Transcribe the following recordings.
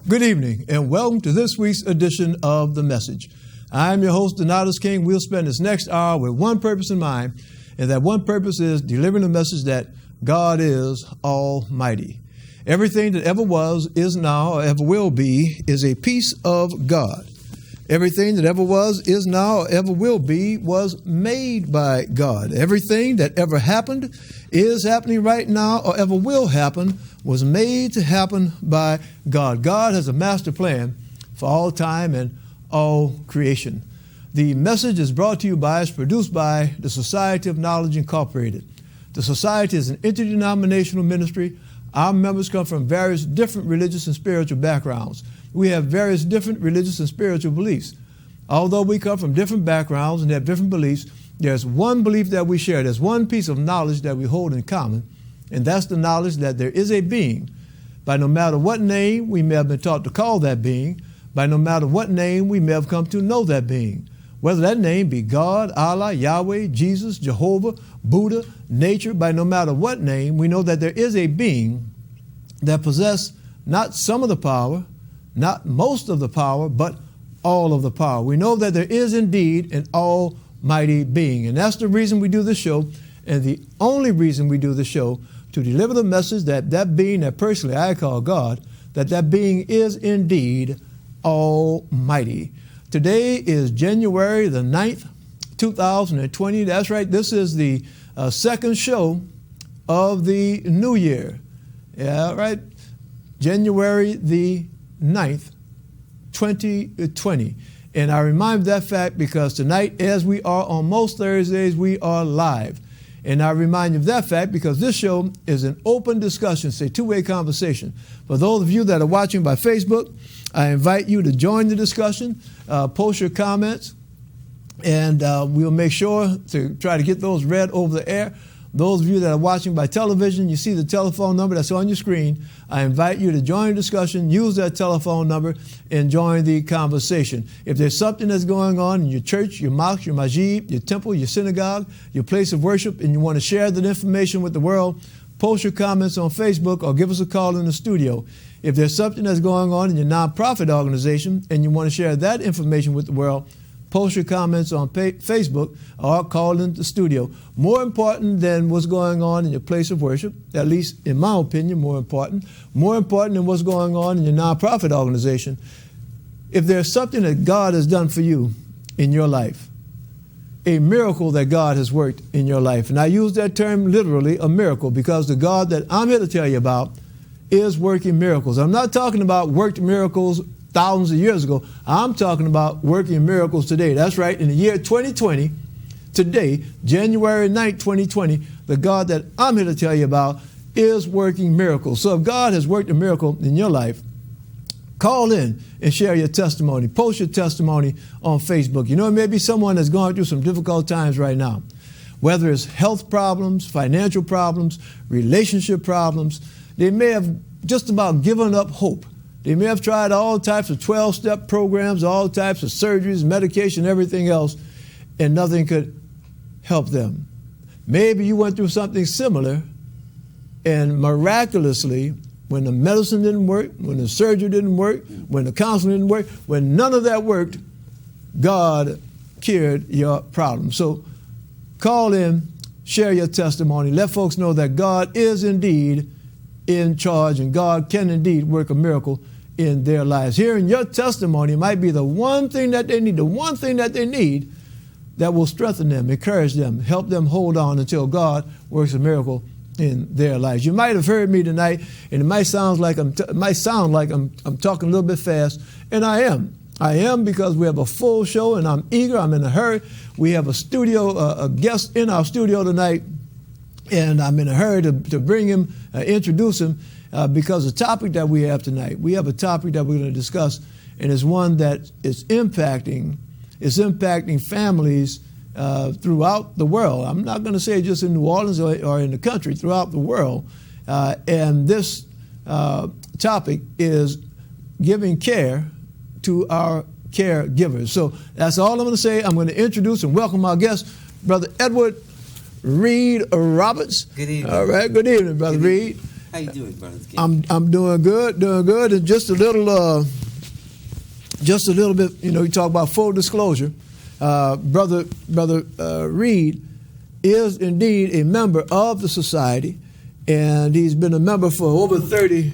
Good evening, and welcome to this week's edition of The Message. I'm your host, Donatus King. We'll spend this next hour with one purpose in mind, and that one purpose is delivering the message that God is Almighty. Everything that ever was, is now, or ever will be, is a piece of God. Everything that ever was, is now, or ever will be, was made by God. Everything that ever happened, is happening right now, or ever will happen, was made to happen by God. God has a master plan for all time and all creation. The message is brought to you by, is produced by the Society of Knowledge Incorporated. The Society is an interdenominational ministry. Our members come from various different religious and spiritual backgrounds. We have various different religious and spiritual beliefs. Although we come from different backgrounds and have different beliefs, there's one belief that we share. There's one piece of knowledge that we hold in common, and that's the knowledge that there is a being. By no matter what name we may have been taught to call that being, by no matter what name we may have come to know that being, whether that name be God, Allah, Yahweh, Jesus, Jehovah, Buddha, nature, by no matter what name, we know that there is a being that possesses not some of the power, not most of the power, but all of the power. We know that there is indeed an almighty being, and that's the reason we do this show, and the only reason we do this show, to deliver the message that that being that personally I call God, that being is indeed almighty. Today is January the 9th, 2020. That's right. This is the second show of the new year. Yeah, right. January the 9th, 2020. And I remind that fact because tonight, as we are on most Thursdays, we are live. And I remind you of that fact because this show is an open discussion, it's a two-way conversation. For those of you that are watching by Facebook, I invite you to join the discussion, post your comments, and we'll make sure to try to get those read over the air. Those of you that are watching by television, you see the telephone number that's on your screen. I invite you to join the discussion, use that telephone number, and join the conversation. If there's something that's going on in your church, your mosque, your masjid, your temple, your synagogue, your place of worship, and you want to share that information with the world, post your comments on Facebook or give us a call in the studio. If there's something that's going on in your nonprofit organization and you want to share that information with the world, post your comments on Facebook or call in the studio. More important than what's going on in your place of worship, at least in my opinion, more important than what's going on in your nonprofit organization, if there's something that God has done for you in your life, a miracle that God has worked in your life. And I use that term literally, a miracle, because the God that I'm here to tell you about is working miracles. I'm not talking about worked miracles thousands of years ago. I'm talking about working miracles today. That's right. In the year 2020, today, January 9th, 2020, the God that I'm here to tell you about is working miracles. So if God has worked a miracle in your life, call in and share your testimony. Post your testimony on Facebook. You know, it may be someone that's going through some difficult times right now, whether it's health problems, financial problems, relationship problems. They may have just about given up hope. They may have tried all types of 12-step programs, all types of surgeries, medication, everything else, and nothing could help them. Maybe you went through something similar, and miraculously, when the medicine didn't work, when the surgery didn't work, when the counseling didn't work, when none of that worked, God cured your problem. So call in, share your testimony, let folks know that God is indeed in charge and God can indeed work a miracle in their lives. Hearing your testimony might be the one thing that they need, that will strengthen them, encourage them, help them hold on until God works a miracle in their lives. You might have heard me tonight, and it might sound like I'm talking a little bit fast, and I am. I am because we have a full show, and I'm eager. I'm in a hurry. We have a guest in our studio tonight, and I'm in a hurry to bring him, introduce him, because the topic that we have tonight, we have a topic that we're going to discuss, and it's one that is impacting families throughout the world. I'm not going to say just in New Orleans or in the country, throughout the world. And this topic is giving care to our caregivers. So that's all I'm going to say. I'm going to introduce and welcome our guest, Brother Edward Reed Roberts. Good evening. All right, good evening, Brother Reed. How you doing, Brother King? I'm doing good, and just a little bit. You talk about full disclosure. Brother Reed is indeed a member of the society, and he's been a member for over 30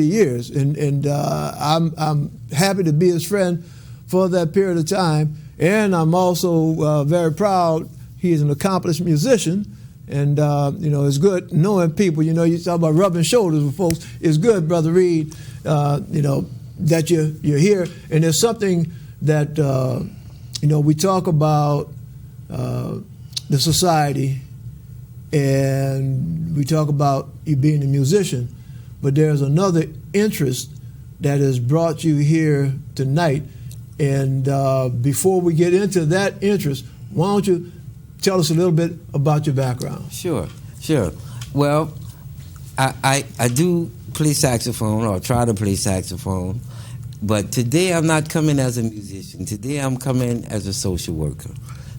years, and I'm happy to be his friend for that period of time. And I'm also very proud. He is an accomplished musician. And, it's good knowing people. You talk about rubbing shoulders with folks. It's good, Brother Reed, that you're here. And there's something that, we talk about the society, and we talk about you being a musician, but there's another interest that has brought you here tonight. And before we get into that interest, why don't you tell us a little bit about your background? Sure. Well, I do play saxophone, or try to play saxophone, but today I'm not coming as a musician. Today I'm coming as a social worker.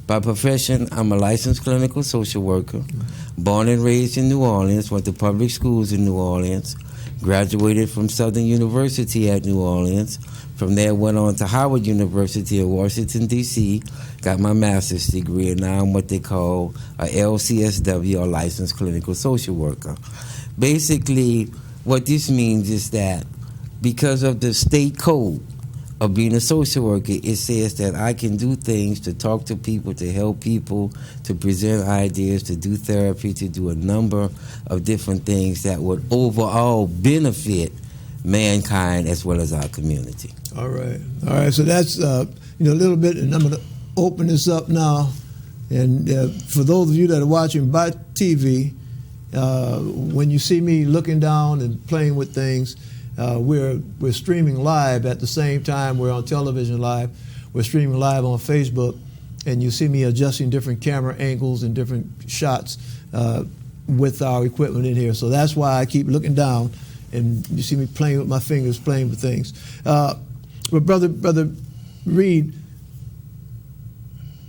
By profession, I'm a licensed clinical social worker, born and raised in New Orleans, went to public schools in New Orleans, graduated from Southern University at New Orleans. From there, went on to Howard University in Washington, D.C., got my master's degree, and now I'm what they call a LCSW, or licensed clinical social worker. Basically, what this means is that because of the state code of being a social worker, it says that I can do things to talk to people, to help people, to present ideas, to do therapy, to do a number of different things that would overall benefit mankind as well as our community. All right. So that's a little bit, and I'm going to open this up now. And for those of you that are watching by TV, when you see me looking down and playing with things, we're streaming live at the same time. We're on television live. We're streaming live on Facebook, and you see me adjusting different camera angles and different shots with our equipment in here. So that's why I keep looking down, and you see me playing with my fingers, playing with things. But Brother Reed,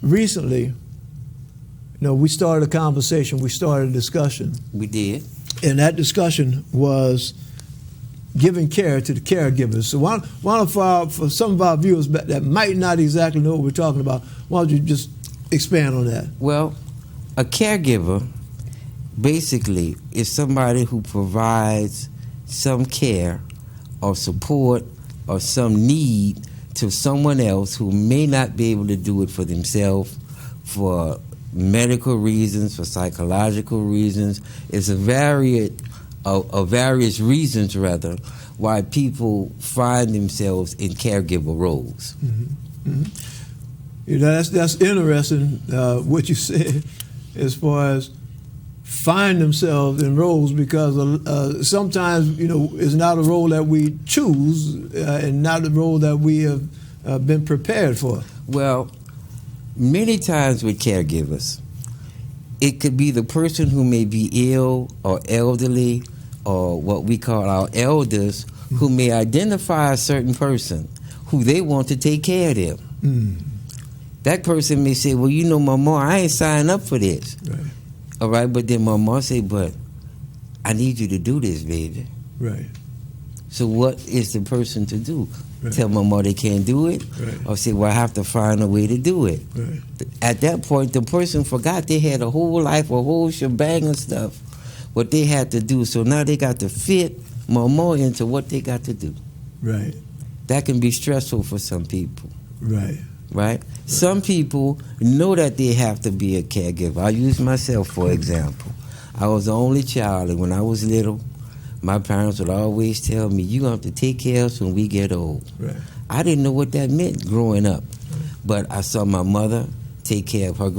recently, we started a conversation. We started a discussion. We did. And that discussion was giving care to the caregivers. So why don't for some of our viewers that might not exactly know what we're talking about, why don't you just expand on that? Well, a caregiver basically is somebody who provides some care or support or some need to someone else who may not be able to do it for themselves, for medical reasons, for psychological reasons. It's a various reasons, rather, why people find themselves in caregiver roles. Mm-hmm. Mm-hmm. That's interesting, what you said, as far as find themselves in roles, because sometimes it's not a role that we choose and not a role that we have been prepared for. Well, many times with caregivers, it could be the person who may be ill or elderly, or what we call our elders, who may identify a certain person who they want to take care of them. Mm. That person may say, well, Mama, I ain't signed up for this. Right. All right, but then Mama say, but I need you to do this, baby. Right. So what is the person to do? Right. Tell Mama they can't do it? Right. Or say, well, I have to find a way to do it. Right. At that point, the person forgot they had a whole life, a whole shebang of stuff, what they had to do. So now they got to fit Mama into what they got to do. Right. That can be stressful for some people. Right. Right? Some people know that they have to be a caregiver. I use myself, for example. I was the only child, and when I was little, my parents would always tell me, you're going to have to take care of us when we get old. Right. I didn't know what that meant growing up. Right. But I saw my mother take care of my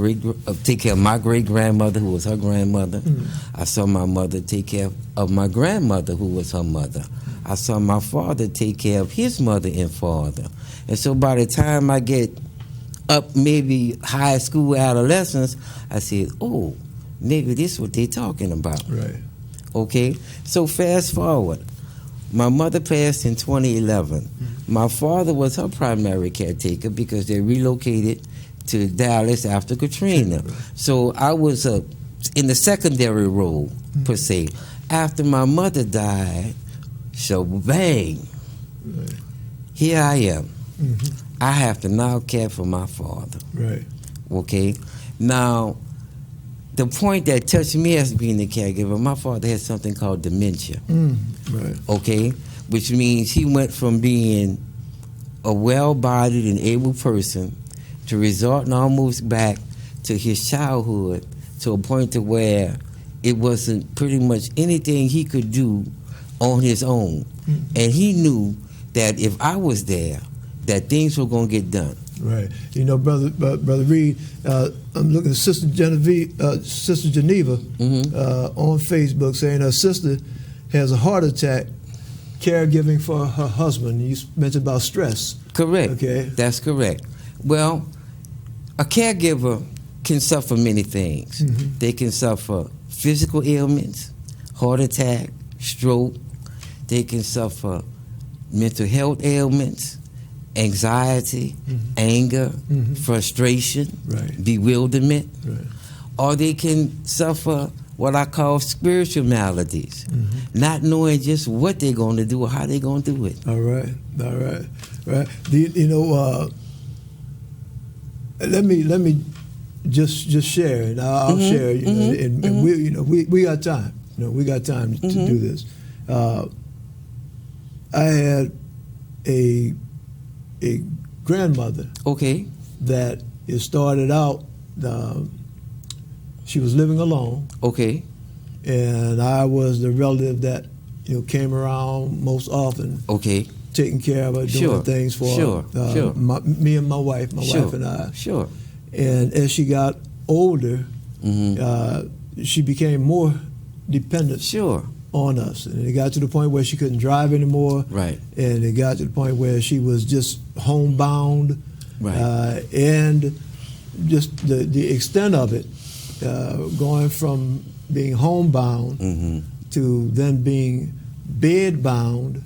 great-grandmother, who was her grandmother. Mm-hmm. I saw my mother take care of my grandmother, who was her mother. I saw my father take care of his mother and father. And so by the time I get up maybe high school, adolescence, I said, oh, maybe this is what they're talking about. Right. Okay? So fast forward. My mother passed in 2011. Mm-hmm. My father was her primary caretaker because they relocated to Dallas after Katrina. Right. So I was in the secondary role, per se. After my mother died, so bang, here I am. I have to now care for my father. Right. Okay? Now, the point that touched me as being a caregiver, my father had something called dementia. Right. Okay? Which means he went from being a well-bodied and able person to resorting almost back to his childhood, to a point to where it wasn't pretty much anything he could do on his own. And he knew that if I was there, that things were going to get done. Right. You know, Brother Reed, I'm looking at Sister Geneva on Facebook saying her sister has a heart attack caregiving for her husband. You mentioned about stress. Correct. Okay. That's correct. Well, a caregiver can suffer many things. They can suffer physical ailments, heart attack, stroke. They can suffer mental health ailments, anxiety, anger, frustration, bewilderment. Right. Or they can suffer what I call spiritual maladies, not knowing just what they're going to do or how they're going to do it. All right. Right. You know, let me just share, and I'll share. You know, and we got time. You know, we got time to do this. I had a grandmother. Okay. That it started out. She was living alone. Okay. And I was the relative that came around most often. Okay. Taking care of her, doing things for her. Me and my wife and I. Sure. And as she got older, she became more dependent. On us, and it got to the point where she couldn't drive anymore. Right. And it got to the point where she was just homebound. Right. And just the extent of it, going from being homebound to then being bedbound.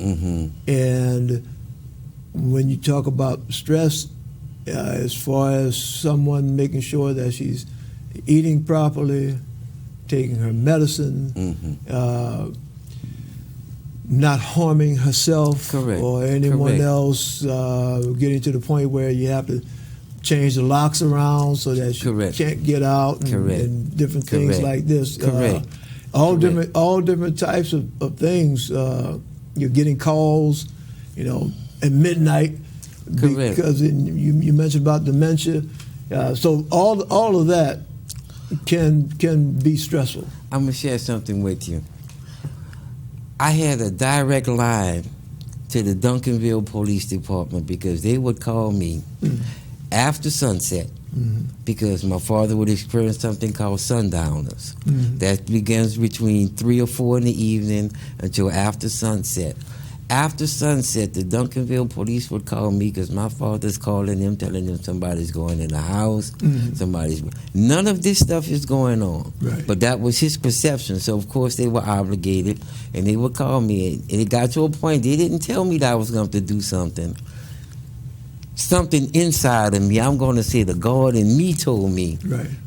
And when you talk about stress, as far as someone making sure that she's eating properly, taking her medicine, not harming herself or anyone else, getting to the point where you have to change the locks around so that she can't get out, and different things like this. All different types of things. You're getting calls, at midnight because you mentioned about dementia. So all of that can be stressful. I'm going to share something with you. I had a direct line to the Duncanville Police Department because they would call me after sunset because my father would experience something called sundowners. That begins between 3 or 4 in the evening until after sunset. After sunset, the Duncanville police would call me because my father's calling them, telling them somebody's going in the house, none of this stuff is going on. Right. But that was his perception. So, of course, they were obligated, and they would call me. And it got to a point, they didn't tell me that I was going to do something. Something inside of me, I'm going to say the God in me told me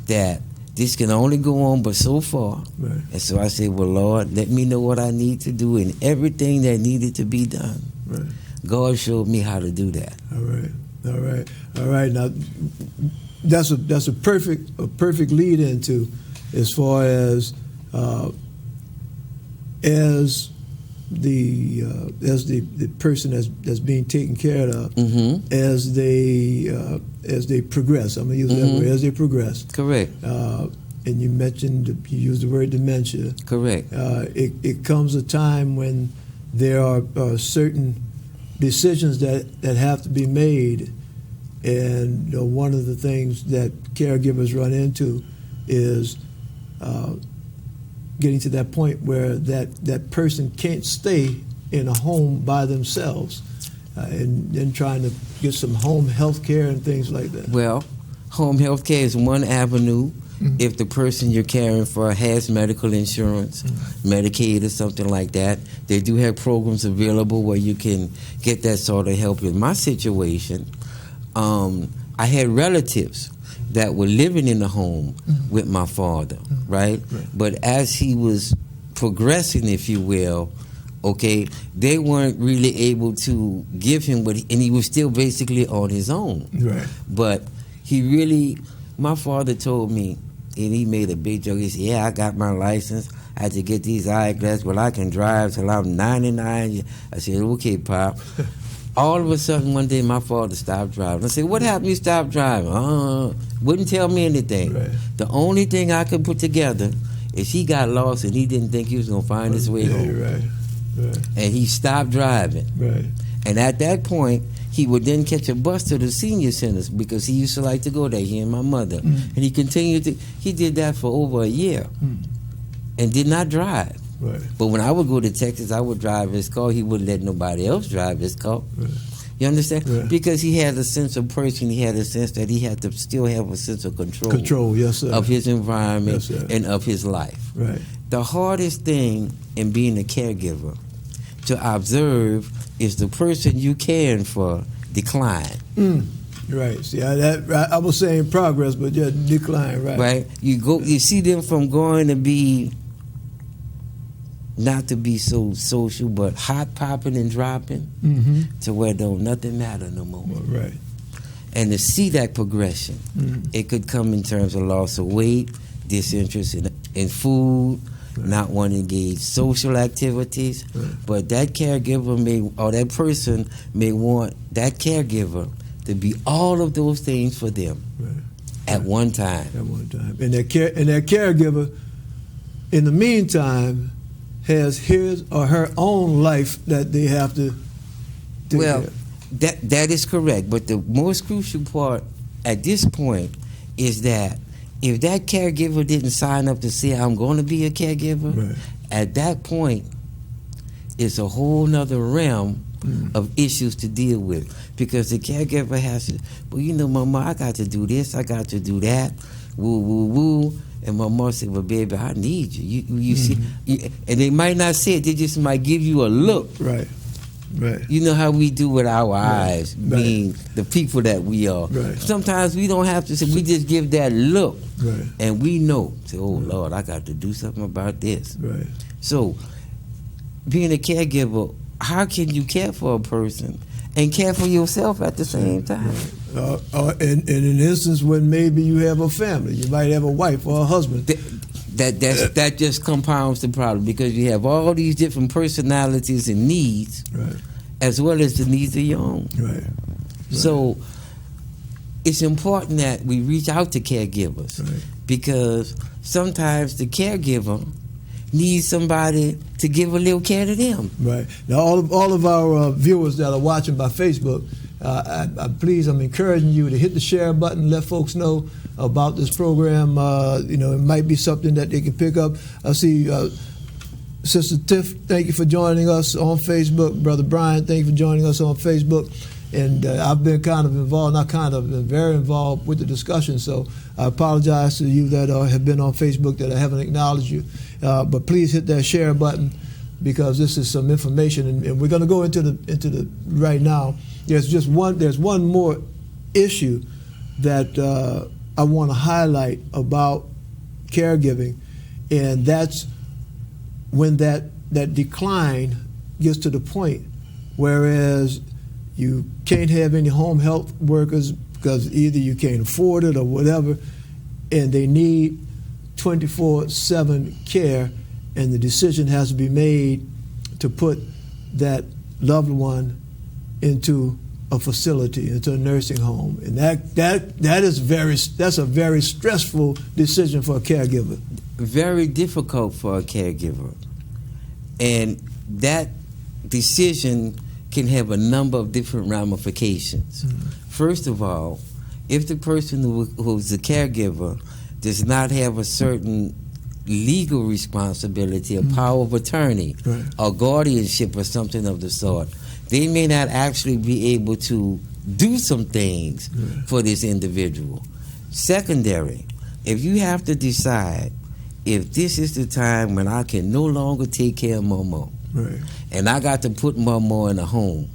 that this can only go on but so far. Right. And so I said, well, Lord, let me know what I need to do and everything that needed to be done. Right. God showed me how to do that. All right. Now, that's a perfect lead into as far as the person that's being taken care of as they progress. I'm going to use that word, as they progress. Correct. And you used the word dementia. Correct. It comes a time when there are certain decisions that have to be made, and one of the things that caregivers run into is getting to that point where that person can't stay in a home by themselves, and then trying to get some home health care and things like that. Well, home health care is one avenue if the person you're caring for has medical insurance, Medicaid or something like that. They do have programs available where you can get that sort of help. In my situation, I had relatives that were living in the home with my father, right? But as he was progressing, if you will, okay, they weren't really able to give him and he was still basically on his own. Right. But my father told me, and he made a big joke. He said, "Yeah, I got my license. I had to get these eyeglasses, but I can drive till I'm 99. I said, "Okay, Pop." All of a sudden, one day, my father stopped driving. I said, "What happened? You stopped driving?" Wouldn't tell me anything. Right. The only thing I could put together is he got lost and he didn't think he was going to find his way home. Right. And he stopped driving. Right. And at that point, he would then catch a bus to the senior centers because he used to like to go there, he and my mother. And he did that for over a year and did not drive. Right. But when I would go to Texas, I would drive his car. He wouldn't let nobody else drive his car. Right. You understand? Right. Because he had a sense of person. He had a sense that he had to still have a sense of Control, yes, sir. of his environment, Yes, sir. and of his life. Right. The hardest thing in being a caregiver to observe is the person you caring for decline. Right. See, I was saying progress, but yeah, decline. Right. Right? You see them from going to be not to be so social, but hot popping and dropping to where don't nothing matter no more. Right. And to see that progression, it could come in terms of loss of weight, disinterest in food, not wanting to engage social activities. But that caregiver that person may want that caregiver to be all of those things for them at one time. At one time. And that caregiver, in the meantime, has his or her own life that they have to take care of. That is correct. But the most crucial part at this point is that if that caregiver didn't sign up to say, "I'm going to be a caregiver," at that point, it's a whole nother realm of issues to deal with. Because the caregiver has to, Mama, I got to do this, I got to do that, woo, woo, woo. And my mom said, "Well, baby, I need you. You see," and they might not say it. They just might give you a look. Right. You know how we do with our eyes, being the people that we are. Sometimes we don't have to say. We just give that look, and we know. Say, "Oh Lord, I got to do something about this." Right. So, being a caregiver, how can you care for a person and care for yourself at the same time? In an instance when maybe you have a family, you might have a wife or a husband. That just compounds the problem because you have all these different personalities and needs, as well as the needs of your own. Right. So it's important that we reach out to caregivers because sometimes the caregiver needs somebody to give a little care to them. Right. Now, all of our viewers that are watching by Facebook, I'm encouraging you to hit the share button, let folks know about this program. It might be something that they can pick up. I see Sister Tiff, thank you for joining us on Facebook. Brother Brian, thank you for joining us on Facebook. And I've been been very involved with the discussion. So I apologize to you that have been on Facebook that I haven't acknowledged you. But please hit that share button because this is some information, and we're going to go into the right now. There's one more issue that I want to highlight about caregiving, and that's when that decline gets to the point whereas you can't have any home health workers because either you can't afford it or whatever, and they need 24/7 care, and the decision has to be made to put that loved one into a facility, into a nursing home, and that's a very stressful decision for a caregiver. Very difficult for a caregiver, and that decision can have a number of different ramifications. First of all, if the person who's the caregiver does not have a certain legal responsibility, a power of attorney, or guardianship or something of the sort, they may not actually be able to do some things for this individual. Secondary, if you have to decide if this is the time when I can no longer take care of Mama, and I got to put Mama in a home,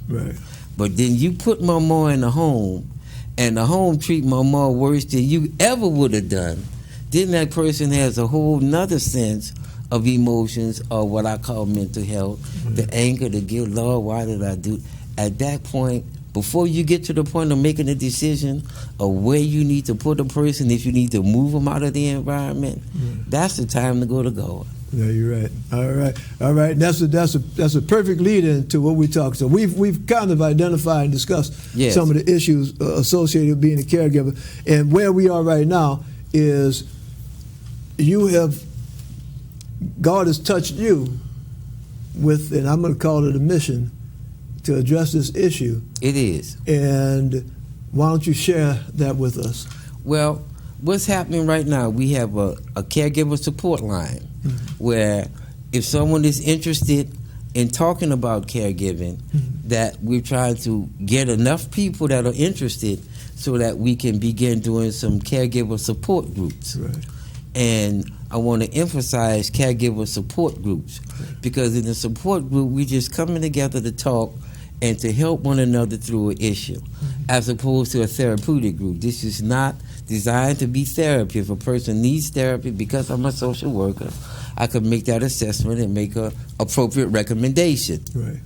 but then you put Mama in a home, and the home treat Mama worse than you ever would have done, then that person has a whole nother sense of emotions, or what I call mental health, the anger, the guilt. Lord, why did I do? At that point, before you get to the point of making a decision of where you need to put a person, if you need to move them out of the environment, that's the time to go to God. Yeah, you're right. All right. That's a perfect lead into what we talk. So we've kind of identified and discussed some of the issues associated with being a caregiver, and where we are right now is God has touched you with, and I'm going to call it a mission to address this issue. It is. And why don't you share that with us? Well, what's happening right now, we have a caregiver support line where if someone is interested in talking about caregiving, that we're trying to get enough people that are interested so that we can begin doing some caregiver support groups. Right. And I want to emphasize caregiver support groups, because in the support group, we just coming together to talk and to help one another through an issue, as opposed to a therapeutic group. This is not designed to be therapy. If a person needs therapy, because I'm a social worker, I could make that assessment and make an appropriate recommendation. Right.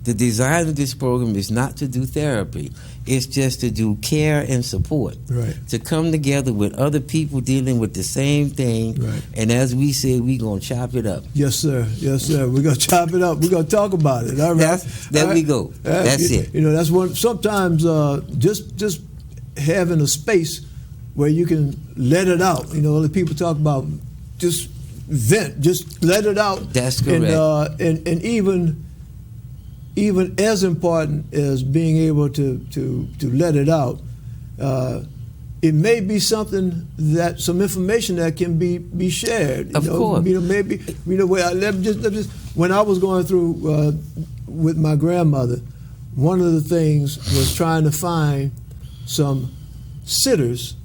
The design of this program is not to do therapy. It's just to do care and support. Right. To come together with other people dealing with the same thing. Right. And as we said, we're going to chop it up. Yes, sir. Yes, sir. We're going to chop it up. We're going to talk about it. All right. There we go. That's it. You know, that's one. Sometimes just having a space where you can let it out. You know, the people talk about just vent, just let it out. That's correct. And even as important as being able to let it out, it may be something that some information that can be shared. Of course. Maybe let me just when I was going through with my grandmother, one of the things was trying to find some sitters,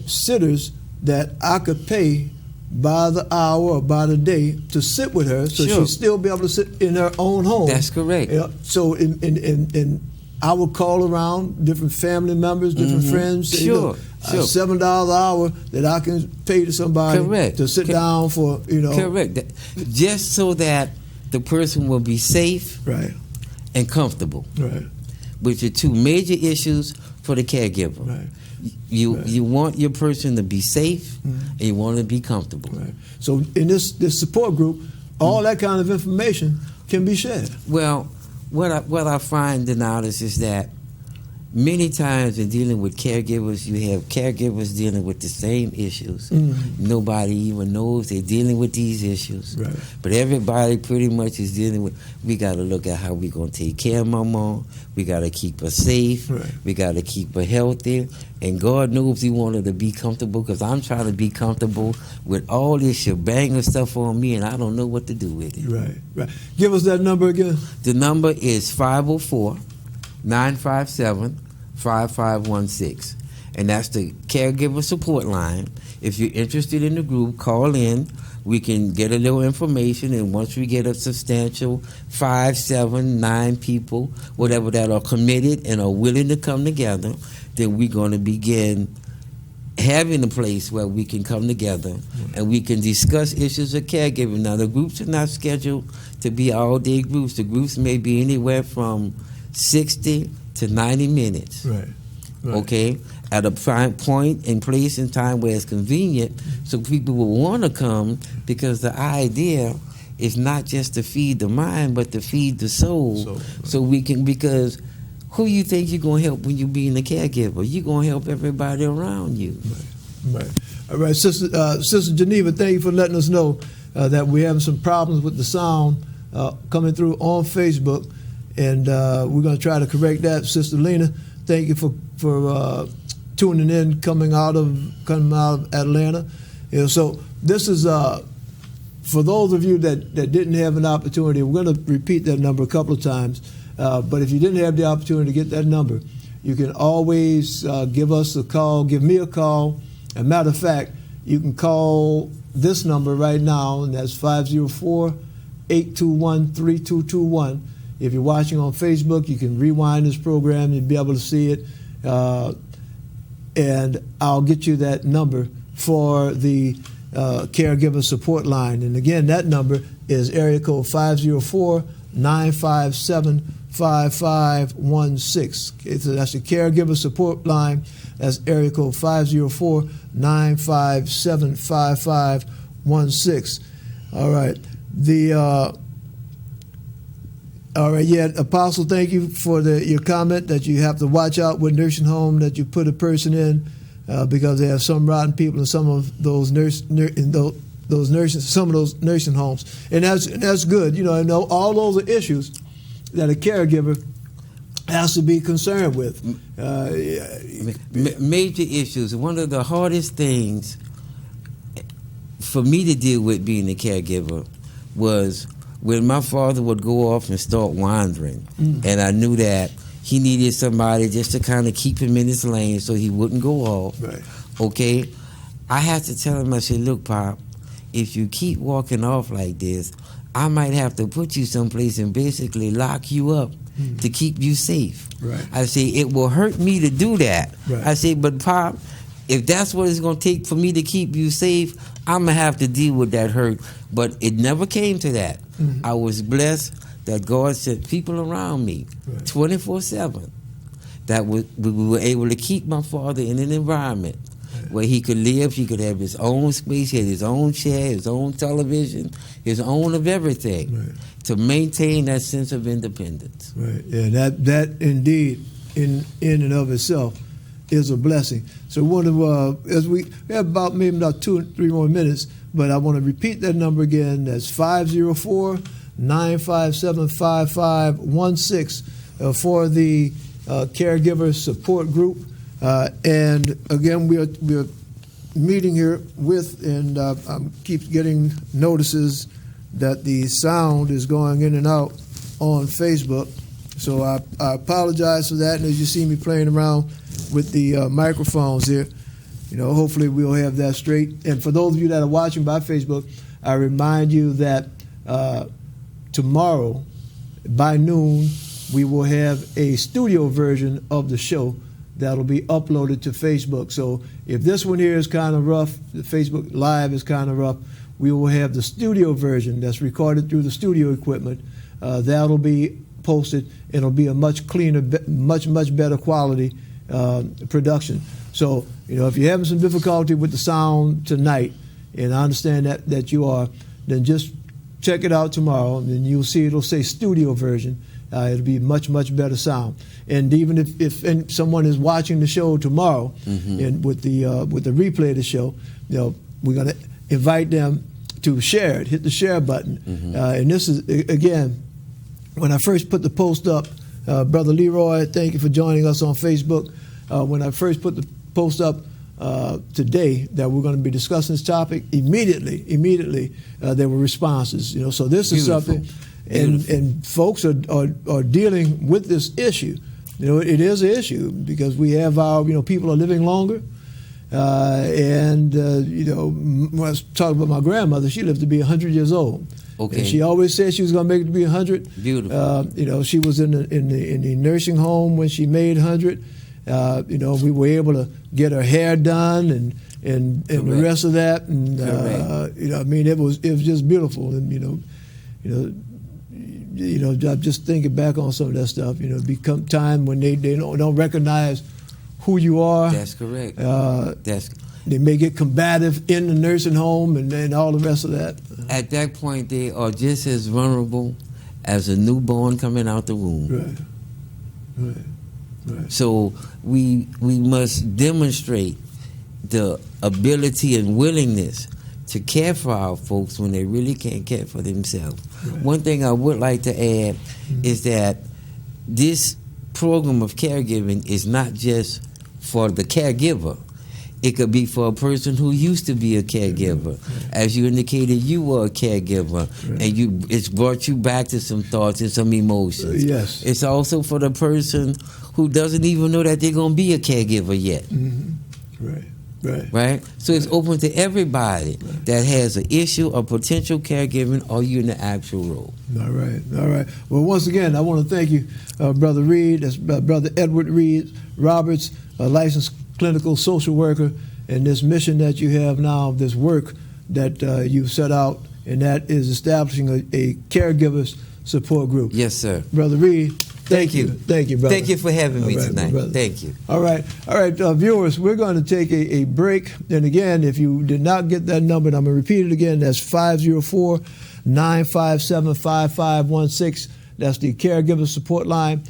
sitters that I could pay by the hour or by the day to sit with her, so she'd still be able to sit in her own home. That's correct. So in I would call around different family members, different friends. $7 an hour that I can pay to somebody to sit down for. Correct. Just so that the person will be safe, and comfortable. Right. Which are two major issues for the caregiver. Right. You want your person to be safe, and you want to be comfortable. Right. So in this support group, all that kind of information can be shared. Well, what I find, Donatus, is that many times in dealing with caregivers, you have caregivers dealing with the same issues. Nobody even knows they're dealing with these issues. Right. But everybody pretty much is dealing with, we got to look at how we're going to take care of my mom. We got to keep her safe. Right. We got to keep her healthy. And God knows He wanted to be comfortable, because I'm trying to be comfortable with all this shebang of stuff on me, and I don't know what to do with it. Right. Give us that number again. The number is 504-957-5516. And that's the caregiver support line. If you're interested in the group, call in. We can get a little information, and once we get a substantial 5, 7, 9 people, whatever, that are committed and are willing to come together, then we're going to begin having a place where we can come together and we can discuss issues of caregiving. Now, the groups are not scheduled to be all-day groups. The groups may be anywhere from 60 to 90 minutes. Right. Okay? At a point in place and time where it's convenient, so people will want to come, because the idea is not just to feed the mind, but to feed the soul. So we can, because who you think you're going to help when you being a caregiver? You're going to help everybody around you. Right. All right, Sister Geneva, thank you for letting us know that we're having some problems with the sound coming through on Facebook, and we're going to try to correct that. Sister Lena, thank you for tuning in, coming out of Atlanta. So this is for those of you that didn't have an opportunity. We're going to repeat that number a couple of times. But if you didn't have the opportunity to get that number, you can always give us a call, give me a call. As a matter of fact, you can call this number right now, and that's 504-821-3221. If you're watching on Facebook, you can rewind this program and be able to see it. And I'll get you that number for the caregiver support line. And again, that number is area code 504-957-5516. Okay, so that's the caregiver support line. That's area code 504-957-5516. All right. All right, yeah, Apostle, thank you for your comment that you have to watch out with nursing home that you put a person in because they have some rotten people in some of those nursing homes, and that's good. You know, all those are issues that a caregiver has to be concerned with. Major issues. One of the hardest things for me to deal with being a caregiver was when my father would go off and start wandering, and I knew that he needed somebody just to kind of keep him in his lane so he wouldn't go off. Right. Okay? I had to tell him, I said, look, Pop, if you keep walking off like this, I might have to put you someplace and basically lock you up to keep you safe. Right. I say, it will hurt me to do that. Right. I say, but Pop, if that's what it's going to take for me to keep you safe, I'm going to have to deal with that hurt. But it never came to that. I was blessed that God sent people around me 24/7 that we were able to keep my father in an environment where he could live, he could have his own space, he had his own chair, his own television, his own of everything to maintain that sense of independence. Right. Yeah, that indeed in and of itself is a blessing. So one of as we have about 2 or 3 more minutes, but I want to repeat that number again. That's 504-957-5516 for the caregiver support group. And again, we are meeting here with, and I keep getting notices that the sound is going in and out on Facebook. So I apologize for that. And as you see me playing around with the microphones here, you know, hopefully we'll have that straight. And for those of you that are watching by Facebook, I remind you that tomorrow by noon we will have a studio version of the show that'll be uploaded to Facebook. So if this one here is kind of rough, the Facebook Live is kind of rough, we will have the studio version that's recorded through the studio equipment. That'll be posted, and it'll be a much cleaner, much better quality production. So, you know, if you're having some difficulty with the sound tonight, and I understand that you are, then just check it out tomorrow, and then you'll see it'll say studio version. It'll be much better sound. And even if someone is watching the show tomorrow, and with the replay of the show, you know, we're going to invite them to share it. Hit the share button. And this is, again, when I first put the post up, Brother Leroy, thank you for joining us on Facebook. When I first put the post up today that we're going to be discussing this topic, immediately there were responses. You know, so this is something, and folks are dealing with this issue. You know, it is an issue because we have people are living longer, and you know, when I was talking about my grandmother, she lived to be 100 years old. Okay. And she always said she was going to make it to be 100. Beautiful. You know, she was in the nursing home when she made 100. You know, we were able to get her hair done and the rest of that, and you know, I mean, it was just beautiful, and you know, I'm just thinking back on some of that stuff. You know, become time when they don't recognize who you are. That's correct. They may get combative in the nursing home and all the rest of that. At that point, they are just as vulnerable as a newborn coming out the womb. Right. So we must demonstrate the ability and willingness to care for our folks when they really can't care for themselves. Right. One thing I would like to add is that this program of caregiving is not just for the caregiver. It could be for a person who used to be a caregiver. As you indicated, you were a caregiver, and it's brought you back to some thoughts and some emotions. Yes. It's also for the person who doesn't even know that they're going to be a caregiver yet. Right? So it's open to everybody that has an issue or potential caregiving, or you in the actual role. All right. Well, once again, I want to thank you, Brother Reed. That's Brother Edward Reed Roberts, a licensed clinical social worker, and this mission that you have now, this work that you set out, and that is establishing a caregivers support group. Yes, sir. Brother Reed, thank you. Thank you, brother. Thank you for having me tonight. Thank you. All right, viewers, we're going to take a break. And again, if you did not get that number, and I'm going to repeat it again, that's 504-957-5516. That's the caregiver support line.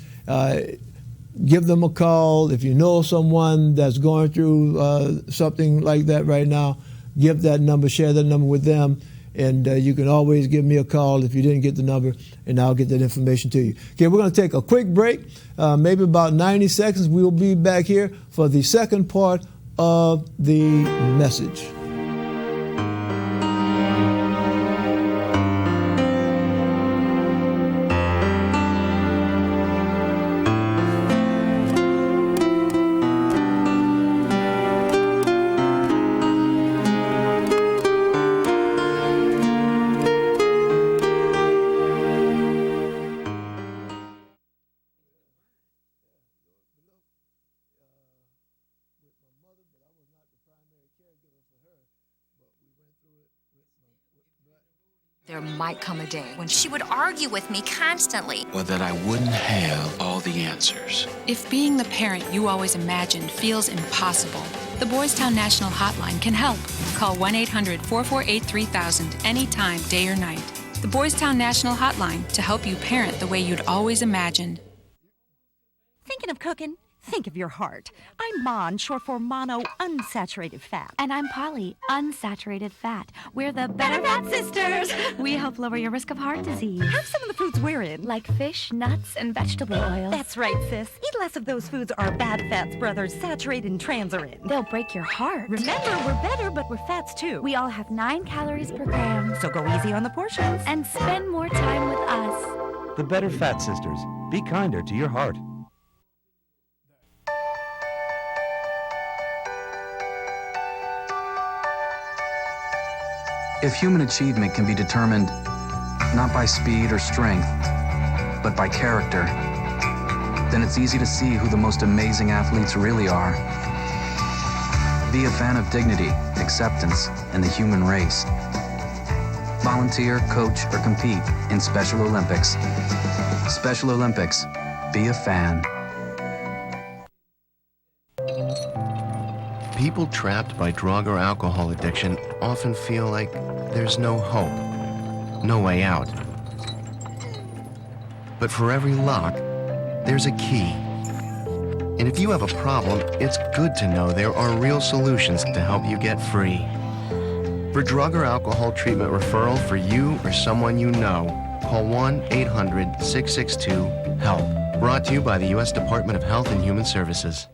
Give them a call. If you know someone that's going through something like that right now, give that number, share that number with them. And you can always give me a call if you didn't get the number, and I'll get that information to you. Okay, we're going to take a quick break, maybe about 90 seconds. We'll be back here for the second part of the message. There might come a day when she would argue with me constantly. Or that I wouldn't have all the answers. If being the parent you always imagined feels impossible, the Boys Town National Hotline can help. Call 1-800-448-3000 anytime, day or night. The Boys Town National Hotline to help you parent the way you'd always imagined. Thinking of cooking? Think of your heart. I'm Mon, short for mono unsaturated fat. And I'm Polly, unsaturated fat. We're the Better Fat Sisters. We help lower your risk of heart disease. Have some of the foods we're in. Like fish, nuts, and vegetable oils. That's right, sis. Eat less of those foods our bad fats brothers, saturated and trans, are in. They'll break your heart. Remember, we're better, but we're fats too. We all have 9 calories per gram. So go easy on the portions. And spend more time with us. The Better Fat Sisters. Be kinder to your heart. If human achievement can be determined not by speed or strength, but by character, then it's easy to see who the most amazing athletes really are. Be a fan of dignity, acceptance, and the human race. Volunteer, coach, or compete in Special Olympics. Special Olympics. Be a fan. People trapped by drug or alcohol addiction often feel like there's no hope, no way out. But for every lock, there's a key. And if you have a problem, it's good to know there are real solutions to help you get free. For drug or alcohol treatment referral for you or someone you know, call 1-800-662-HELP. Brought to you by the U.S. Department of Health and Human Services.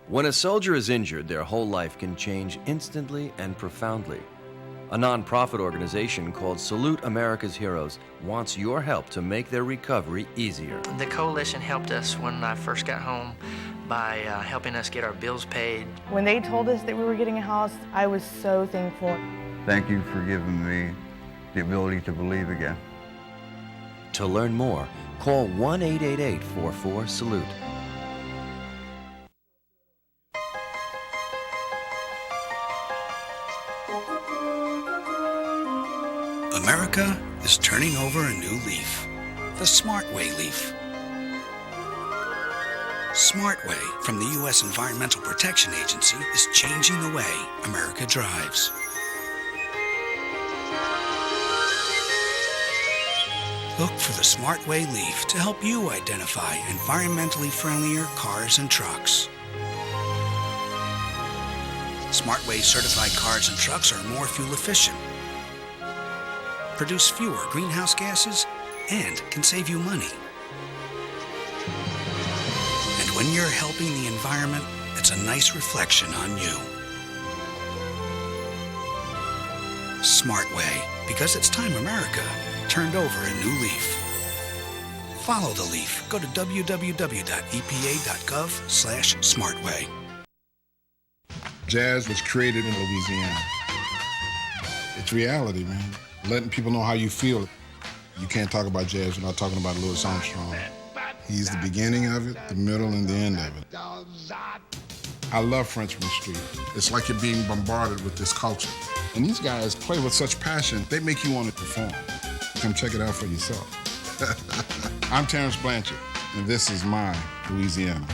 When a soldier is injured, their whole life can change instantly and profoundly. A non-profit organization called Salute America's Heroes wants your help to make their recovery easier. The coalition helped us when I first got home by helping us get our bills paid. When they told us that we were getting a house, I was so thankful. Thank you for giving me the ability to believe again. To learn more, call 1-888-44-SALUTE. America is turning over a new leaf, the Smart Way leaf. Smart Way from the U.S. Environmental Protection Agency is changing the way America drives. Look for the Smart Way leaf to help you identify environmentally friendlier cars and trucks. Smart Way certified cars and trucks are more fuel efficient, produce fewer greenhouse gases, and can save you money. And when you're helping the environment, it's a nice reflection on you. Smart Way, because it's time America turned over a new leaf. Follow the leaf. Go to www.epa.gov/smartway. Jazz was created in Louisiana. It's reality, man. Letting people know how you feel. You can't talk about jazz without talking about Louis Armstrong. He's the beginning of it, the middle, and the end of it. I love Frenchman Street. It's like you're being bombarded with this culture. And these guys play with such passion, they make you want to perform. Come check it out for yourself. I'm Terrence Blanchard, and this is my Louisiana.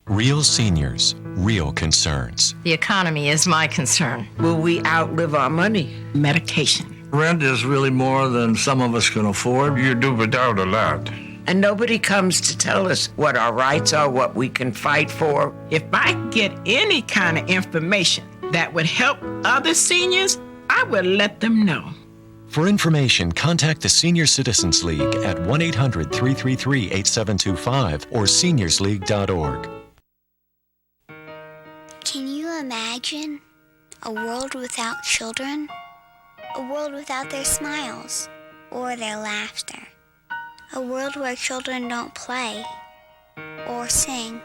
Real seniors, real concerns. The economy is my concern. Will we outlive our money? Medication. Rent is really more than some of us can afford. You do without a lot. And nobody comes to tell us what our rights are, what we can fight for. If I get any kind of information that would help other seniors, I will let them know. For information, contact the Senior Citizens League at 1-800-333-8725 or seniorsleague.org. Can you imagine a world without children? A world without their smiles or their laughter? A world where children don't play or sing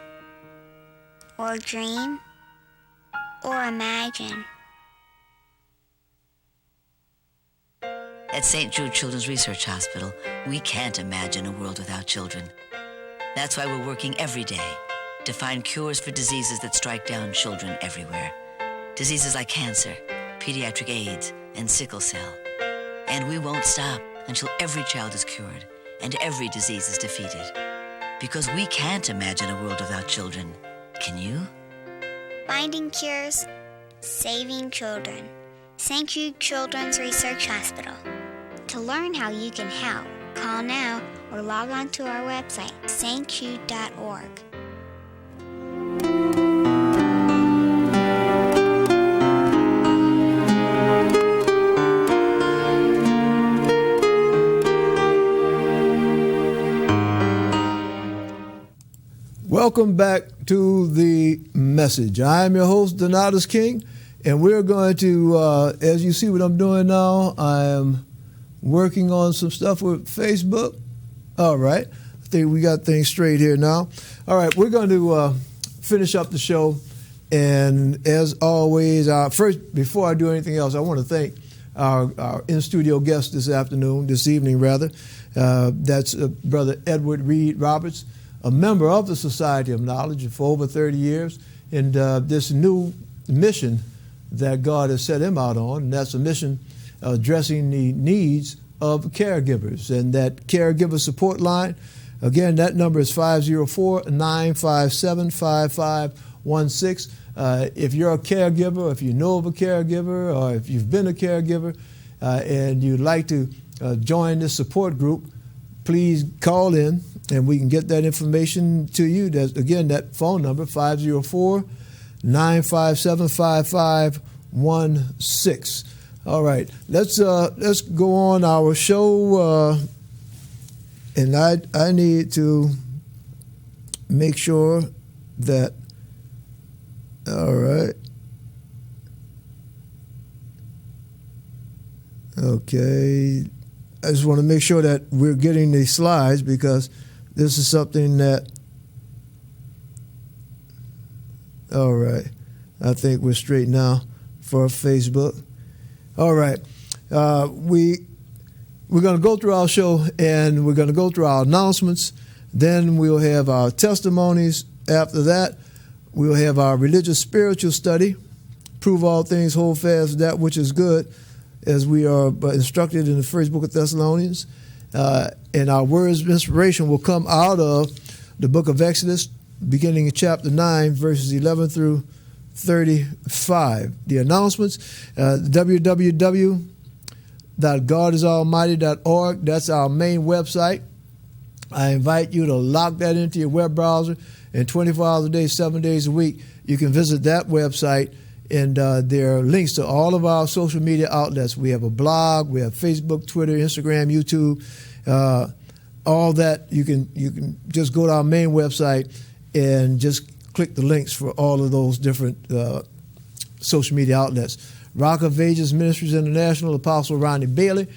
or dream or imagine? At St. Jude Children's Research Hospital, we can't imagine a world without children. That's why we're working every day to find cures for diseases that strike down children everywhere. Diseases like cancer, pediatric AIDS, and sickle cell. And we won't stop until every child is cured and every disease is defeated. Because we can't imagine a world without children. Can you? Finding cures, saving children. St. Jude Children's Research Hospital. To learn how you can help, call now or log on to our website, stjude.org. Welcome back to the message. I am your host, Donatus King, and we're going to, as you see what I'm doing now, I am working on some stuff with Facebook. All right. I think we got things straight here now. All right. We're going to finish up the show. And as always, first, before I do anything else, I want to thank our in-studio guest this evening. That's Brother Edward Reed Roberts, a member of the Society of Knowledge for over 30 years, and this new mission that God has set him out on, and that's a mission addressing the needs of caregivers. And that caregiver support line, again, that number is 504-957-5516. If you're a caregiver, if you know of a caregiver, or if you've been a caregiver, and you'd like to join this support group, please call in and we can get that information to you. That's, again, that phone number, 504-957-5516. All right, let's go on our show, and I need to make sure that, all right, okay, I just want to make sure that we're getting these slides, because this is something that, all right, I think we're straight now for Facebook. All right, we're going to go through our show, and we're going to go through our announcements. Then we'll have our testimonies. After that, we'll have our religious spiritual study, prove all things, hold fast that which is good, as we are instructed in the first book of Thessalonians. And our words of inspiration will come out of the book of Exodus, beginning in chapter 9, verses 11 through 35. The announcements, www.godisalmighty.org. That's our main website. I invite you to lock that into your web browser, and 24 hours a day, 7 days a week, you can visit that website. And there are links to all of our social media outlets. We have a blog, we have Facebook, Twitter, Instagram, YouTube, all that. You can just go to our main website and just click the links for all of those different social media outlets. Rock of Ages Ministries International, Apostle Ronnie Bailey.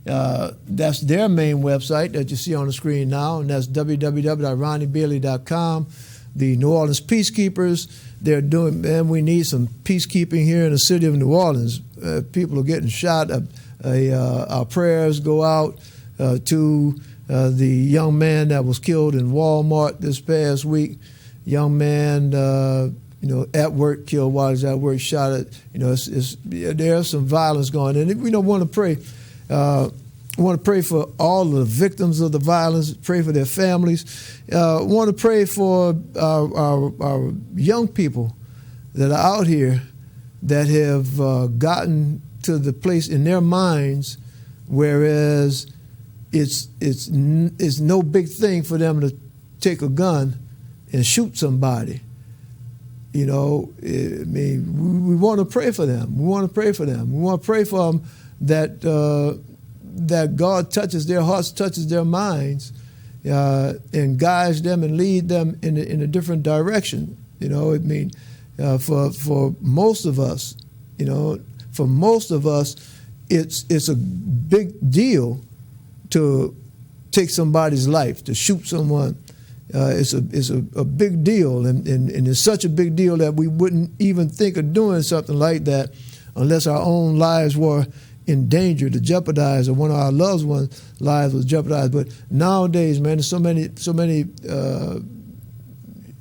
That's their main website that you see on the screen now, and that's www.ronniebailey.com. The New Orleans Peacekeepers, they're doing, man, we need some peacekeeping here in the city of New Orleans. People are getting shot. Our prayers go out to the young man that was killed in Walmart this past week, young man, at work, killed while he's at work, shot at, there's some violence going on. And we don't want to pray. Want to pray for all the victims of the violence, pray for their families. Want to pray for our young people that are out here that have gotten to the place in their minds whereas it's no big thing for them to take a gun and shoot somebody. We want to pray for them. We want to pray for them. We want to pray for them that God touches their hearts, touches their minds, and guides them and lead them in a different direction. For most of us, it's a big deal to take somebody's life, to shoot someone. It's a big deal, and it's such a big deal that we wouldn't even think of doing something like that unless our own lives were in danger, to jeopardize, or one of our loved ones' lives was jeopardized. But nowadays, man, there's so many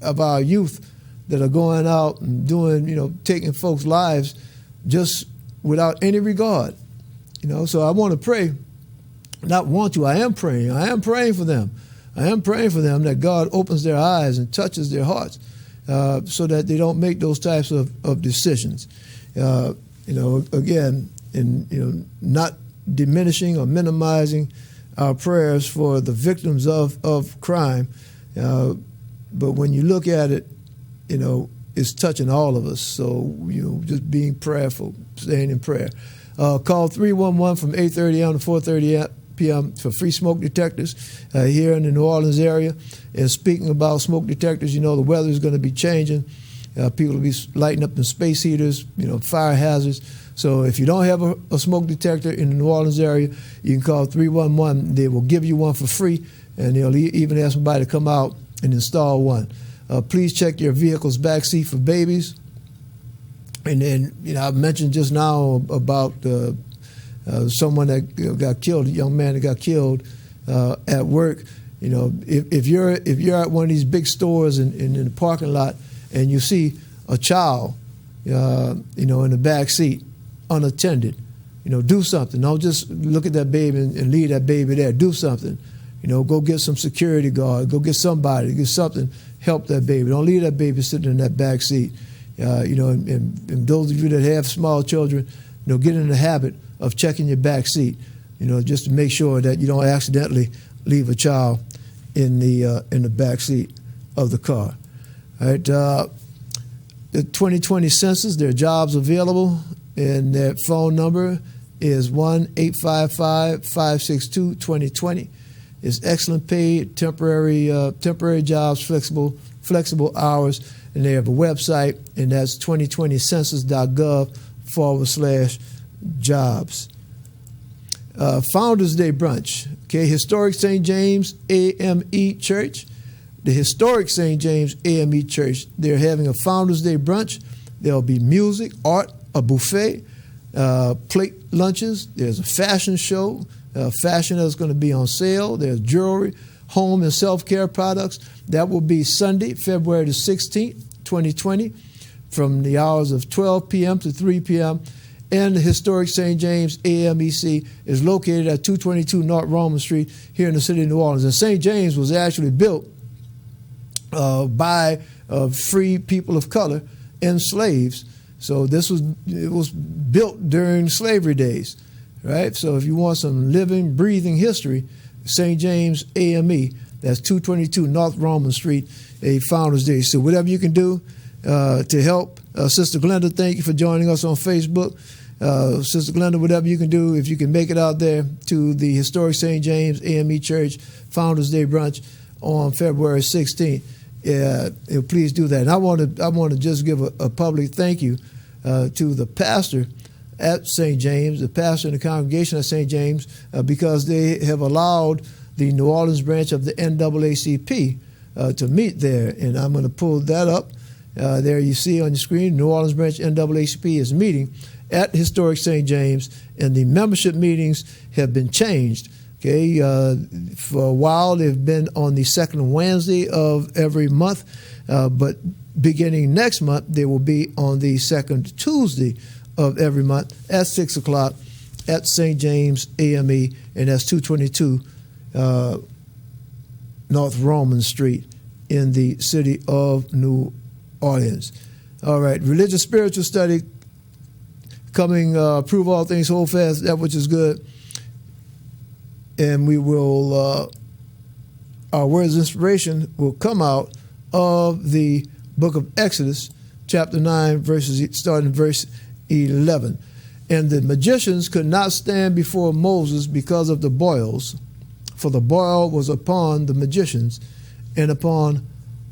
of our youth that are going out and doing, taking folks' lives just without any regard. So I want to pray, not want to, I am praying. I am praying for them. I am praying for them that God opens their eyes and touches their hearts so that they don't make those types of decisions. Again, not diminishing or minimizing our prayers for the victims of crime. But when you look at it, it's touching all of us. So, just being prayerful, staying in prayer. Call 311 from 8:30 a.m. to 4:30 p.m. for free smoke detectors here in the New Orleans area. And speaking about smoke detectors, the weather is going to be changing. People will be lighting up in space heaters, fire hazards. So if you don't have a smoke detector in the New Orleans area, you can call 311. They will give you one for free, and they'll even have somebody to come out and install one. Please check your vehicle's backseat for babies. And then, I mentioned just now about someone that got killed, a young man that got killed at work. If you're at one of these big stores in the parking lot and you see a child, in the back seat, unattended, do something. Don't just look at that baby and leave that baby there. Do something. Go get some security guard. Go get somebody. Get something. Help that baby. Don't leave that baby sitting in that back seat. And those of you that have small children, get in the habit of checking your back seat, just to make sure that you don't accidentally leave a child in the back seat of the car. All right. The 2020 census, there are jobs available, and their phone number is 1-855-562-2020. It's excellent paid, temporary jobs, flexible hours, and they have a website, and that's 2020census.gov/jobs. Founders Day brunch, Historic St. James AME Church. The Historic St. James AME Church, they're having a Founders Day brunch. There'll be music, art, a buffet, plate lunches. There's a fashion show. Fashion is going to be on sale. There's jewelry, home and self-care products. That will be Sunday, February the 16th, 2020, from the hours of 12 p.m. to 3 p.m. And the Historic St. James AMEC is located at 222 North Roman Street here in the city of New Orleans. And St. James was actually built by free people of color and slaves. So it was built during slavery days, right? So if you want some living, breathing history, St. James AME, that's 222 North Roman Street, a Founders Day. So whatever you can do to help. Sister Glenda, thank you for joining us on Facebook. Sister Glenda, whatever you can do, if you can make it out there to the Historic St. James AME Church Founders Day brunch on February 16th, please do that. And I want to just give a public thank you to the pastor at St. James, the pastor in the congregation at St. James, because they have allowed the New Orleans branch of the NAACP to meet there. And I'm going to pull that up. There you see on your screen, New Orleans branch NAACP is meeting at Historic St. James, and the membership meetings have been changed Okay, for a while they've been on the second Wednesday of every month, but beginning next month they will be on the second Tuesday of every month at 6 o'clock at St. James AME, and that's 222 North Roman Street in the city of New Orleans. All right, religious spiritual study coming, prove all things, hold fast that which is good. And we will, our words of inspiration will come out of the book of Exodus, chapter 9, starting verse 11. And the magicians could not stand before Moses because of the boils, for the boil was upon the magicians and upon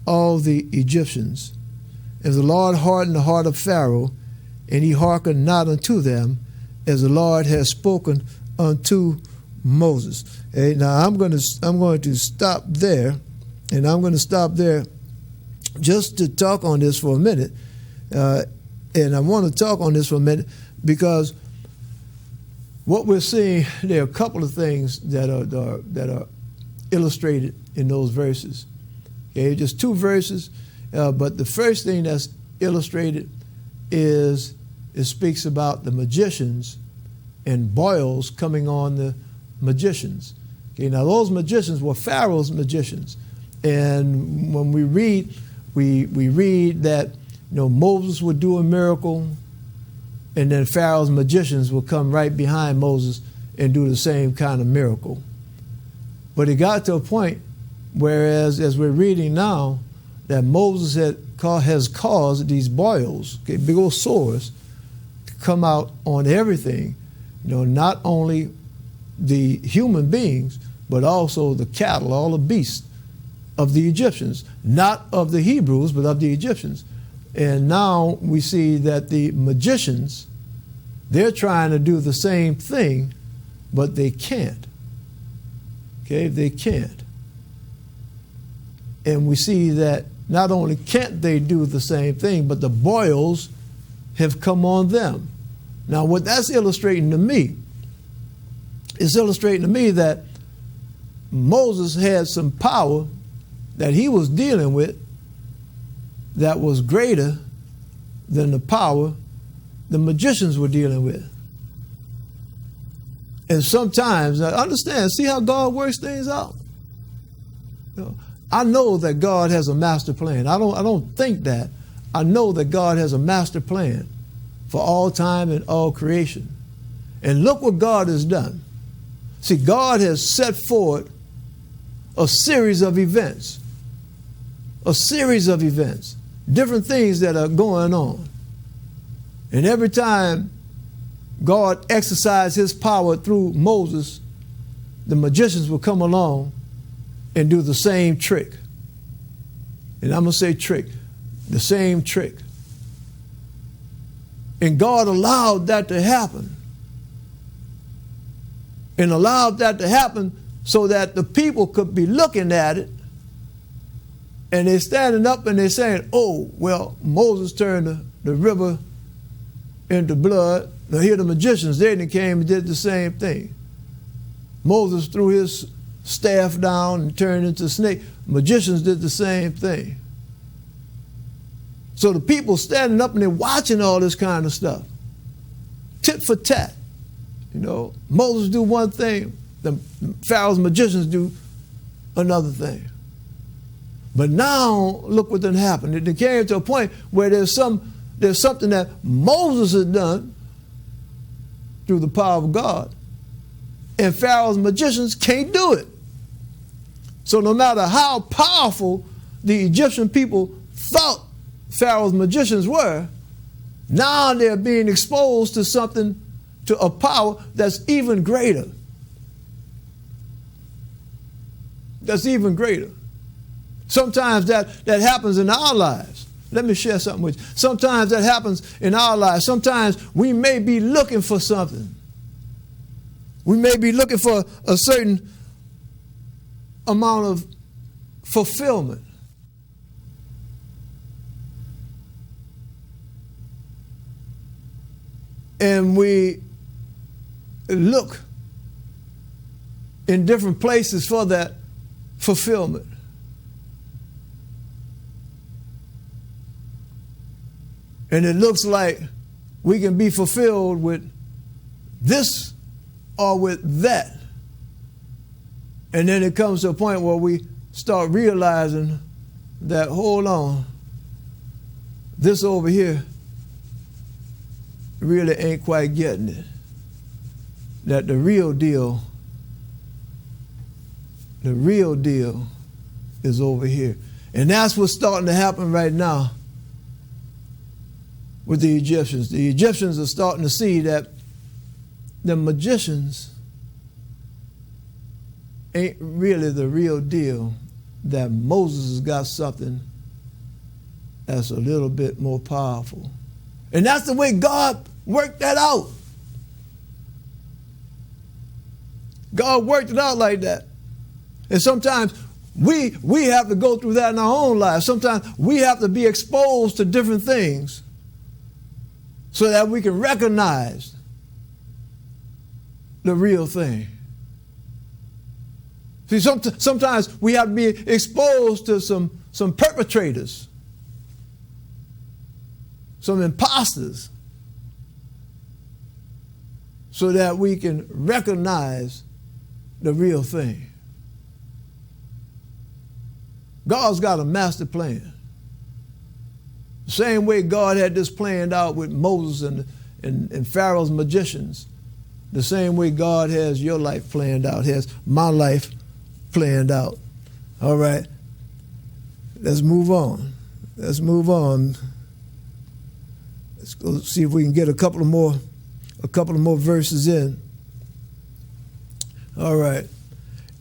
all the Egyptians. And the Lord hardened the heart of Pharaoh, and he hearkened not unto them, as the Lord has spoken unto Moses. Hey, now I'm going to stop there, and I'm going to stop there just to talk on this for a minute. And I want to talk on this for a minute because what we're seeing, there are a couple of things that are illustrated in those verses. Okay, just two verses, but the first thing that's illustrated is it speaks about the magicians and boils coming on the magicians. Okay, now those magicians were Pharaoh's magicians, and when we read that Moses would do a miracle, and then Pharaoh's magicians will come right behind Moses and do the same kind of miracle. But it got to a point, whereas as we're reading now, that Moses has caused these boils, okay, big old sores, to come out on everything, not only the human beings, but also the cattle, all the beasts of the Egyptians, not of the Hebrews, but of the Egyptians. And now we see that the magicians, they're trying to do the same thing, but they can't. Okay, they can't. And we see that not only can't they do the same thing, but the boils have come on them. Now, what that's illustrating to me is that Moses had some power that he was dealing with that was greater than the power the magicians were dealing with. And sometimes, now understand, see how God works things out? I know that God has a master plan. I don't think that. I know that God has a master plan for all time and all creation. And look what God has done. See, God has set forward a series of events, different things that are going on. And every time God exercised his power through Moses, the magicians will come along and do the same trick. And I'm going to say trick, the same trick. And God allowed that to happen. And allowed that to happen so that the people could be looking at it, and they're standing up and they're saying, oh, well, Moses turned the river into blood. Now here the magicians, they came and did the same thing. Moses threw his staff down and turned into a snake. Magicians did the same thing. So the people standing up and they're watching all this kind of stuff. Tit for tat. Moses do one thing, the Pharaoh's magicians do another thing. But now, look what done happened. It came to a point where there's something that Moses has done through the power of God, and Pharaoh's magicians can't do it. So no matter how powerful the Egyptian people thought Pharaoh's magicians were, now they're being exposed to something, to a power that's even greater. That's even greater. Sometimes that happens in our lives. Let me share something with you. Sometimes that happens in our lives. Sometimes we may be looking for something. We may be looking for a certain amount of fulfillment. And we look in different places for that fulfillment. And it looks like we can be fulfilled with this or with that. And then it comes to a point where we start realizing that, hold on, this over here really ain't quite getting it. That the real deal is over here. And that's what's starting to happen right now with the Egyptians. The Egyptians are starting to see that the magicians ain't really the real deal, that Moses has got something that's a little bit more powerful. And that's the way God worked that out. God worked it out like that. And sometimes we have to go through that in our own lives. Sometimes we have to be exposed to different things so that we can recognize the real thing. See, sometimes we have to be exposed to some perpetrators, some imposters, so that we can recognize the real thing. God's got a master plan. The same way God had this planned out with Moses and Pharaoh's magicians, the same way God has your life planned out, has my life planned out. All right, let's move on. Let's move on. Let's go see if we can get a couple of more verses in. All right.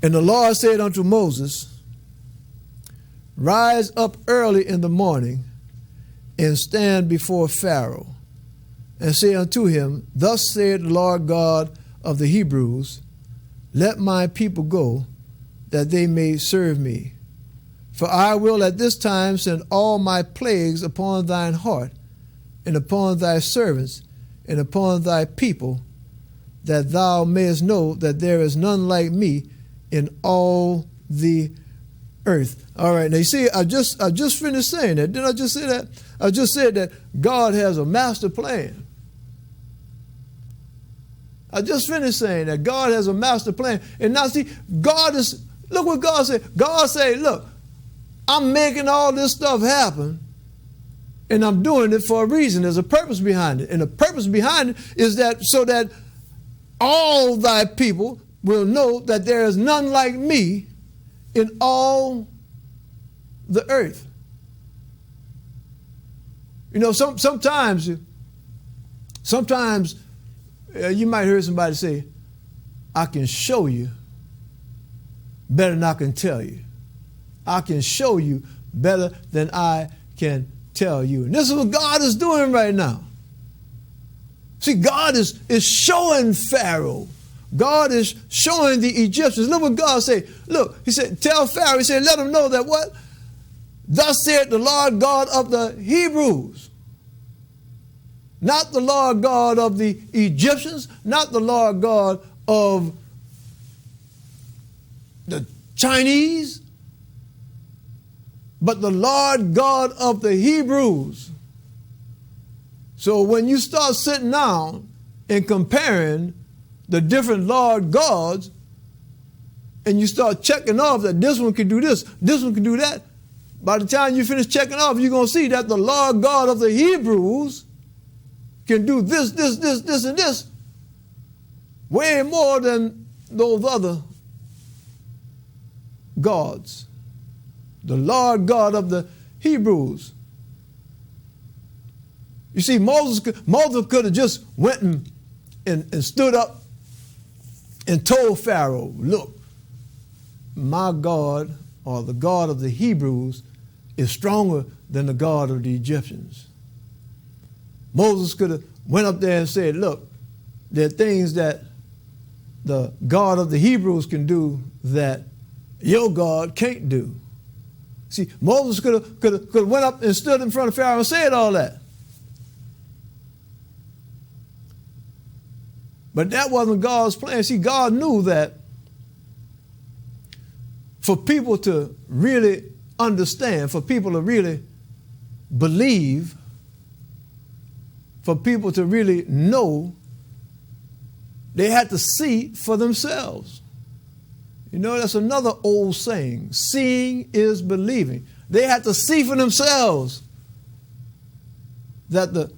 And the Lord said unto Moses, rise up early in the morning and stand before Pharaoh, and say unto him, thus saith the Lord God of the Hebrews, let my people go, that they may serve me. For I will at this time send all my plagues upon thine heart, and upon thy servants, and upon thy people, that thou mayest know that there is none like me in all the earth. All right, now you see, I just finished saying that. Didn't I just say that? I just said that God has a master plan. I just finished saying that God has a master plan. And now see, look what God said. God said, look, I'm making all this stuff happen, and I'm doing it for a reason. There's a purpose behind it. And the purpose behind it is that so that all thy people will know that there is none like me in all the earth. You know, sometimes you might hear somebody say, I can show you better than I can tell you. I can show you better than I can tell you. And this is what God is doing right now. See, God is showing Pharaoh. God is showing the Egyptians. Look what God said. Look, he said, tell Pharaoh, he said, let him know that what? Thus said the Lord God of the Hebrews. Not the Lord God of the Egyptians, not the Lord God of the Chinese, but the Lord God of the Hebrews. So when you start sitting down and comparing the different Lord gods, and you start checking off that this one can do this one can do that, by the time you finish checking off, you're going to see that the Lord God of the Hebrews can do this, and this, way more than those other gods. The Lord God of the Hebrews. You see, Moses could have just went and stood up and told Pharaoh, look, my God, or the God of the Hebrews, is stronger than the God of the Egyptians. Moses could have went up there and said, look, there are things that the God of the Hebrews can do that your God can't do. See, Moses could have went up and stood in front of Pharaoh and said all that. But that wasn't God's plan. See, God knew that for people to really understand, for people to really believe, for people to really know, they had to see for themselves. You know, that's another old saying. Seeing is believing. They had to see for themselves that the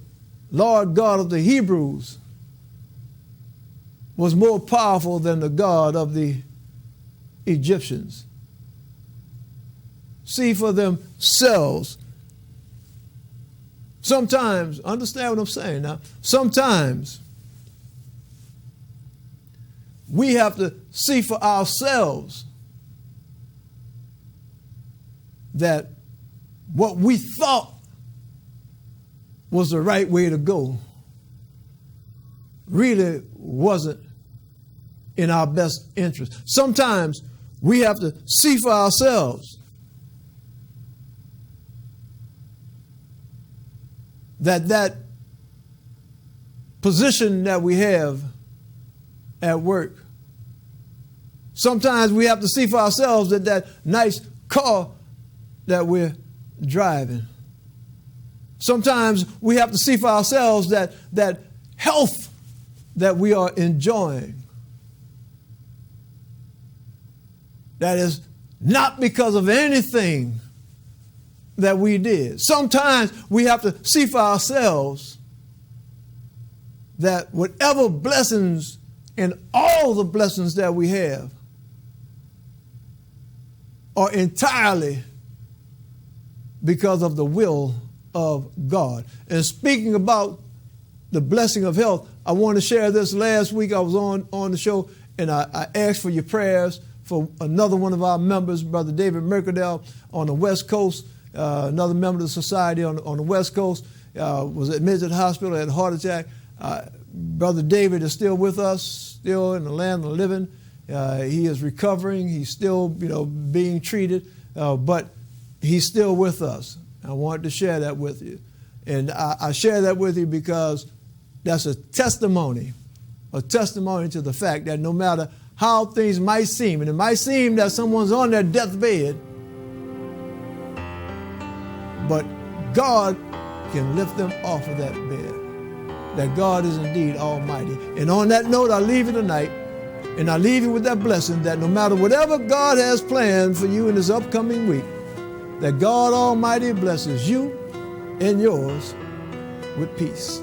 Lord God of the Hebrews was more powerful than the God of the Egyptians. See for themselves. Sometimes, understand what I'm saying now, sometimes we have to see for ourselves that what we thought was the right way to go really wasn't in our best interest. Sometimes we have to see for ourselves that position that we have at work. Sometimes we have to see for ourselves that nice car that we're driving. Sometimes we have to see for ourselves that health that we are enjoying. That is not because of anything that we did. Sometimes we have to see for ourselves that whatever blessings and all the blessings that we have are entirely because of the will of God. And speaking about the blessing of health, I want to share this. Last week I was on the show and I asked for your prayers for another one of our members, Brother David Mercadal on the West Coast, another member of the society on the West Coast, was admitted to the hospital, had a heart attack. Brother David is still with us, still in the land of the living. He is recovering. He's still, being treated, but he's still with us. I wanted to share that with you. And I share that with you because that's a testimony to the fact that no matter how things might seem, and it might seem that someone's on their deathbed, but God can lift them off of that bed. That God is indeed almighty. And on that note, I leave you tonight, and I leave you with that blessing that no matter whatever God has planned for you in this upcoming week, that God Almighty blesses you and yours with peace.